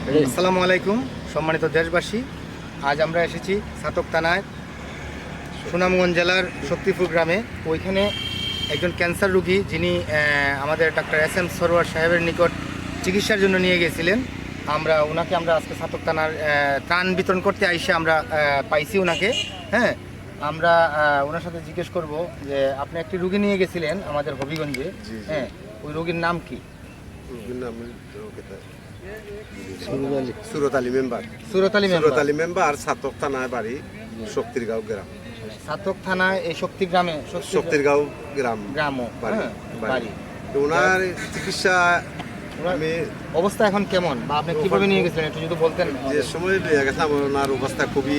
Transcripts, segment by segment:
আসসালামু আলাইকুম সম্মানিত দেশবাসী। আজ আমরা এসেছি ছাতক থানায় সুনামগঞ্জ জেলার শক্তিপুর গ্রামে। ওইখানে একজন ক্যান্সার রোগী যিনি আমাদের ডাক্তার SM সরোয়ার সাহেবের নিকট চিকিৎসার জন্য নিয়ে গেছিলেন। ওনাকে আজকে ছাতক থানার ত্রাণ বিতরণ করতে আইসে আমরা পাইছি ওনাকে। হ্যাঁ, আমরা ওনার সাথে জিজ্ঞেস করব যে আপনি একটি রোগী নিয়ে গেছিলেন আমাদের হবিগঞ্জে। হ্যাঁ, ওই রোগীর নাম কি? সুরত আলী মেম্বার ছাতক থানায় বাড়ি, শক্তিরগাঁও গ্রাম। ছাতক থানায় এই শক্তিরগাঁও গ্রাম বাড়ি। ওনার চিকিৎসা অবস্থা এখন কেমন, বা আপনি কিভাবে নিয়ে গেছিলেন একটু যদি বলতেন। যে সময় নিয়ে গেছিলাম ওনার অবস্থা খুবই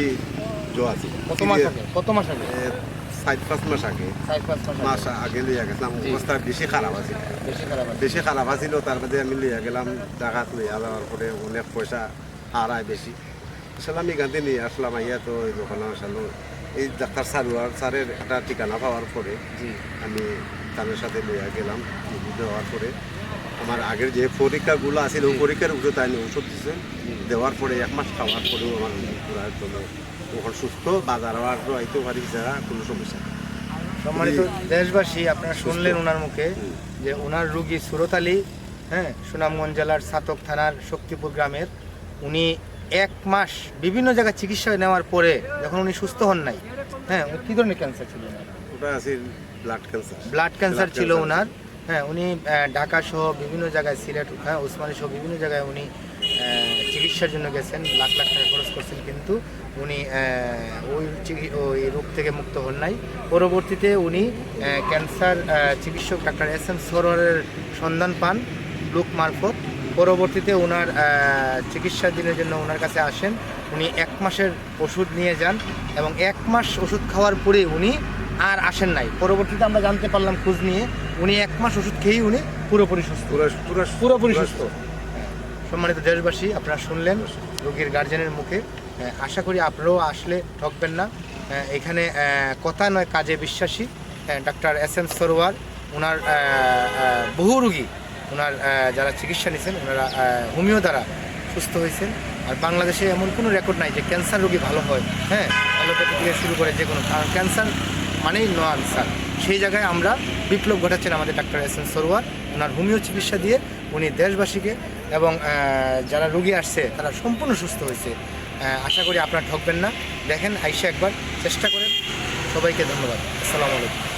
জোর আছে। কত মাস আগে? 4-5 মাস আগে লিয়ে গেছিলাম। অবস্থা বেশি খারাপ আছিল। তার মধ্যে আমি লিয়ে গেলাম জায়গাত লইয়া যাওয়ার পরে অনেক পয়সা হারায় বেশি। আসলে আমি এখান থেকে নিয়ে আসলাম আইয়া, তো যখন আসলে এই ডাক্তার স্যারের একটা ঠিকানা পাওয়ার পরে আমি তাদের সাথে লইয়া গেলাম। দেওয়ার পরে আমার আগের যে পরীক্ষাগুলো আছিল ওই পরীক্ষার উপরে তাই ওষুধ দিচ্ছে। দেওয়ার পরে 1 মাস খাওয়ার পরেও আমার পুরা তখন সুস্থ, বাজার আইতেও পারি, যারা কোনো সমস্যা নেই। সম্মানিত দেশবাসী, আপনারা শুনলেন ওনার মুখে যে ওনার রুগী সুরত আলী, হ্যাঁ, সুনামগঞ্জ জেলার ছাতক থানার শক্তিপুর গ্রামের। উনি 1 মাস বিভিন্ন জায়গায় চিকিৎসা নেওয়ার পরে যখন উনি সুস্থ হন নাই। হ্যাঁ, কি ধরনের ক্যান্সার ছিল? ওটা আছে ব্লাড ক্যান্সার ছিল ওনার। হ্যাঁ, উনি ঢাকা সহ বিভিন্ন জায়গায়, সিলেট, হ্যাঁ, ওসমানী সহ বিভিন্ন জায়গায় উনি চিকিৎসার জন্য গেছেন, লাখ লাখ টাকা খরচ করছেন, কিন্তু উনি ওই রোগ থেকে মুক্ত হন নাই। পরবর্তীতে উনি ক্যান্সার চিকিৎসক ডাক্তার SM সরোয়ারের সন্ধান পান লোক মারফত। পরবর্তীতে ওনার চিকিৎসার দিনের জন্য ওনার কাছে আসেন। উনি 1 মাসের ওষুধ নিয়ে যান এবং 1 মাস ওষুধ খাওয়ার পরে উনি আর আসেন নাই। পরবর্তীতে আমরা জানতে পারলাম খোঁজ নিয়ে, উনি 1 মাস ওষুধ খেয়েই উনি পুরোপুরি সুস্থ। সম্মানিত দেশবাসী, আপনারা শুনলেন রোগীর গার্জেনের মুখে। আশা করি আপনারাও আসলে ঠকবেন না। এখানে কথা নয়, কাজে বিশ্বাসী ডাক্তার SM সরোয়ার। ওনার বহু রোগী ওনার যারা চিকিৎসা নিয়েছেন ওনারা হোমিও দ্বারা সুস্থ হয়েছেন। আর বাংলাদেশে এমন কোনো রেকর্ড নাই যে ক্যান্সার রোগী ভালো হয়। হ্যাঁ, অ্যালোপ্যাথি থেকে শুরু করে যে কোনো, কারণ ক্যান্সার মানেই নো আনসার। সেই জায়গায় আমরা বিপ্লব ঘটাচ্ছেন আমাদের ডাক্তার SM সরোয়ার। ওনার হোমিও চিকিৎসা দিয়ে উনি দেশবাসীকে এবং যারা রোগী আসছে তারা সম্পূর্ণ সুস্থ হয়েছে। আশা করি আপনারা ঠকবেন না। দেখেন, আইসা একবার চেষ্টা করেন। সবাইকে ধন্যবাদ। আসসালামু আলাইকুম।